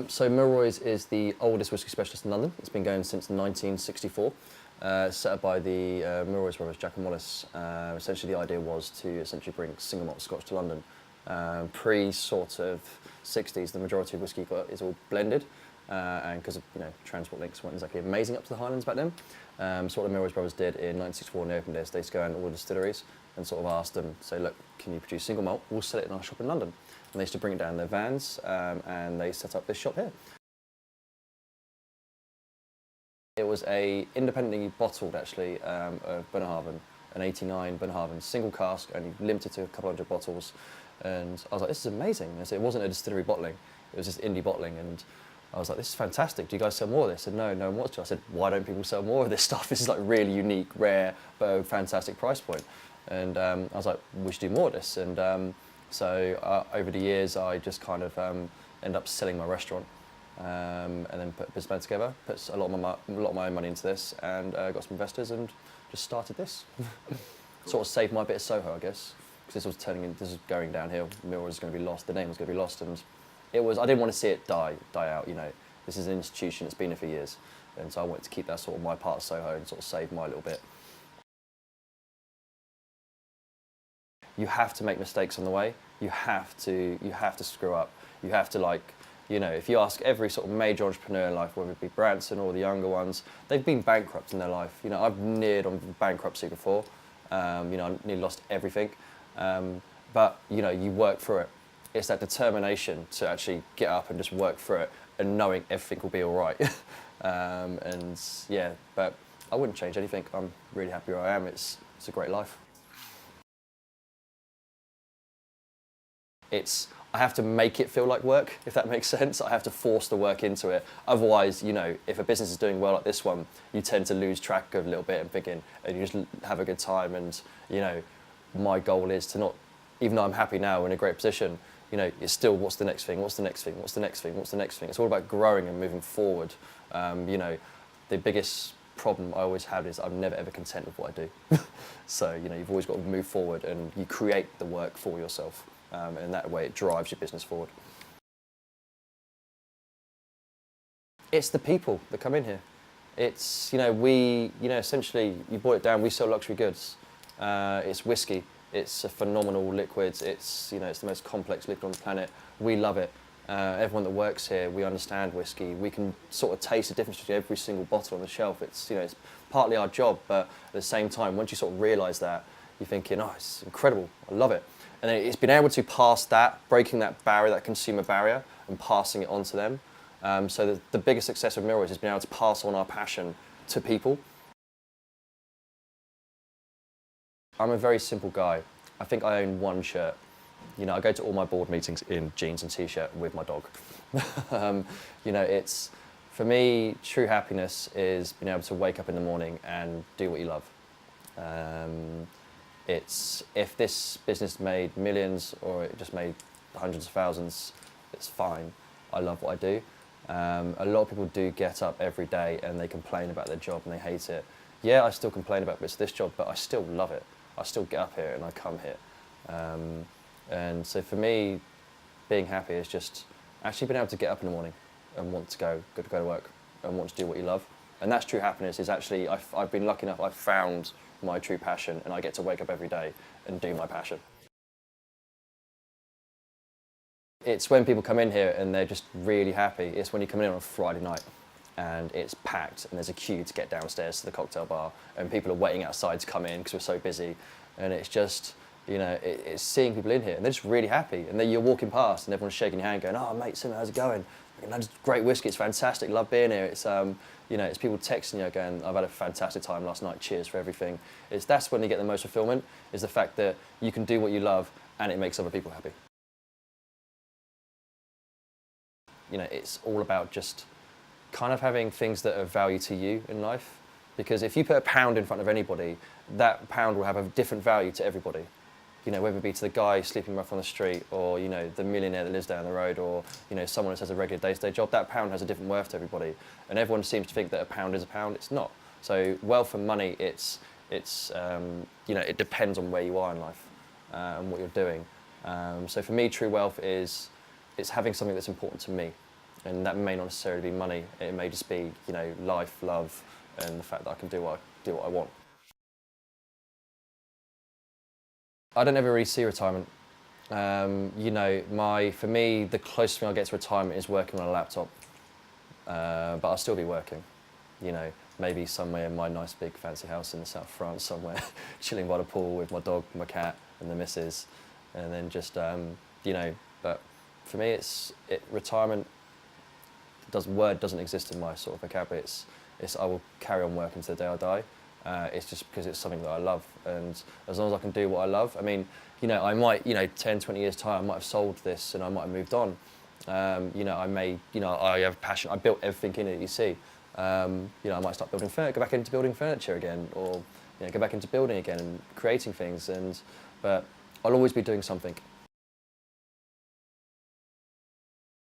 So Milroy's is the oldest whisky specialist in London. It's been going since 1964. Set up by the Milroy brothers, Jack and Wallace. Essentially the idea was to essentially bring single malt scotch to London. Pre sort of 60s, the majority of whisky is all blended, and because of transport links weren't exactly amazing up to the Highlands back then. So what the Milroy brothers did in 1964 when they opened this, they used to go around all the distilleries and sort of asked them, say, look, can you produce single malt? We'll sell it in our shop in London. And they used to bring it down in their vans, and they set up this shop here. It was a independently bottled, actually, of Bunnahabhain, an 89 Bunnahabhain single cask, only limited to a couple hundred bottles. And I was like, this is amazing. And so it wasn't a distillery bottling, it was just indie bottling. And I was like, this is fantastic. Do you guys sell more of this? They said, no, no one wants to. I said, why don't people sell more of this stuff? This is like really unique, rare, but a fantastic price point. And I was like, we should do more of this. And so over the years, I just kind of ended up selling my restaurant. And then put a business plan together, put a lot of my own money into this, and got some investors, and just started this. Sort of saved my bit of Soho, I guess, because this was going downhill. Milroy was going to be lost. The name was going to be lost, and I didn't want to see it die out. This is an institution that's been here for years, and so I wanted to keep that sort of my part of Soho and sort of save my little bit. You have to make mistakes on the way. You have to screw up. You have to if you ask every sort of major entrepreneur in life, whether it be Branson or the younger ones, they've been bankrupt in their life. I've neared on bankruptcy before. I nearly lost everything. But you work through it. It's that determination to actually get up and just work through it, and knowing everything will be all right. But I wouldn't change anything. I'm really happy where I am. It's a great life. I have to make it feel like work, if that makes sense. I have to force the work into it. Otherwise, if a business is doing well like this one, you tend to lose track of a little bit and thinking, and you just have a good time. And, my goal is to not, even though I'm happy now, in a great position, it's still, what's the next thing, what's the next thing, what's the next thing, what's the next thing. It's all about growing and moving forward. The biggest problem I always have is I'm never ever content with what I do. So, you've always got to move forward, and you create the work for yourself. And that way it drives your business forward. It's the people that come in here. It's, essentially, you boil it down, we sell luxury goods. It's whiskey. It's a phenomenal liquid. It's, it's the most complex liquid on the planet. We love it. Everyone that works here, we understand whiskey. We can sort of taste the difference between every single bottle on the shelf. It's, it's partly our job, but at the same time, once you sort of realise that, you're thinking, oh, it's incredible. I love it. And it's been able to pass that, breaking that barrier, that consumer barrier, and passing it on to them. So the biggest success of Milroy has been able to pass on our passion to people. I'm a very simple guy. I think I own one shirt. I go to all my board meetings in jeans and t-shirt with my dog. For me, true happiness is being able to wake up in the morning and do what you love. If this business made millions or it just made hundreds of thousands, it's fine. I love what I do. A lot of people do get up every day and they complain about their job and they hate it. Yeah, I still complain about bits of this job, but I still love it. I still get up here and I come here. And so for me, being happy is just actually being able to get up in the morning and want to go to work and want to do what you love. And that's true happiness. Is actually, I've been lucky enough, I've found my true passion, and I get to wake up every day and do my passion. It's when people come in here and they're just really happy. It's when you come in on a Friday night and it's packed and there's a queue to get downstairs to the cocktail bar and people are waiting outside to come in because we're so busy. And it's just, it's seeing people in here and they're just really happy. And then you're walking past and everyone's shaking your hand going, oh, mate, Simo, how's it going? That's great whiskey, it's fantastic, love being here. It's, it's people texting you going, I've had a fantastic time last night, cheers for everything. That's when you get the most fulfillment, is the fact that you can do what you love and it makes other people happy. It's all about just kind of having things that are of value to you in life. Because if you put a pound in front of anybody, that pound will have a different value to everybody. Whether it be to the guy sleeping rough on the street or, the millionaire that lives down the road or, someone that has a regular day-to-day job, that pound has a different worth to everybody. And everyone seems to think that a pound is a pound. It's not. So wealth and money, it depends on where you are in life and what you're doing. So for me, true wealth is having something that's important to me. And that may not necessarily be money. It may just be, you know, life, love, and the fact that I can do what I want. I don't ever really see retirement. You know, for me, the closest thing I get to retirement is working on a laptop. But I'll still be working, you know, maybe somewhere in my nice big fancy house in the south of France somewhere, chilling by the pool with my dog, my cat, and the missus, and then just, you know, but for me, retirement doesn't exist in my sort of vocabulary. I will carry on working to the day I die. It's just because it's something that I love, and as long as I can do what I love, I mean, you know, I might, you know, 10, 20 years time, I might have sold this and I might have moved on. You know, I have passion. I built everything in it. You see, you know, I might start building go back into building furniture again, or you know, go back into building again and creating things. But I'll always be doing something.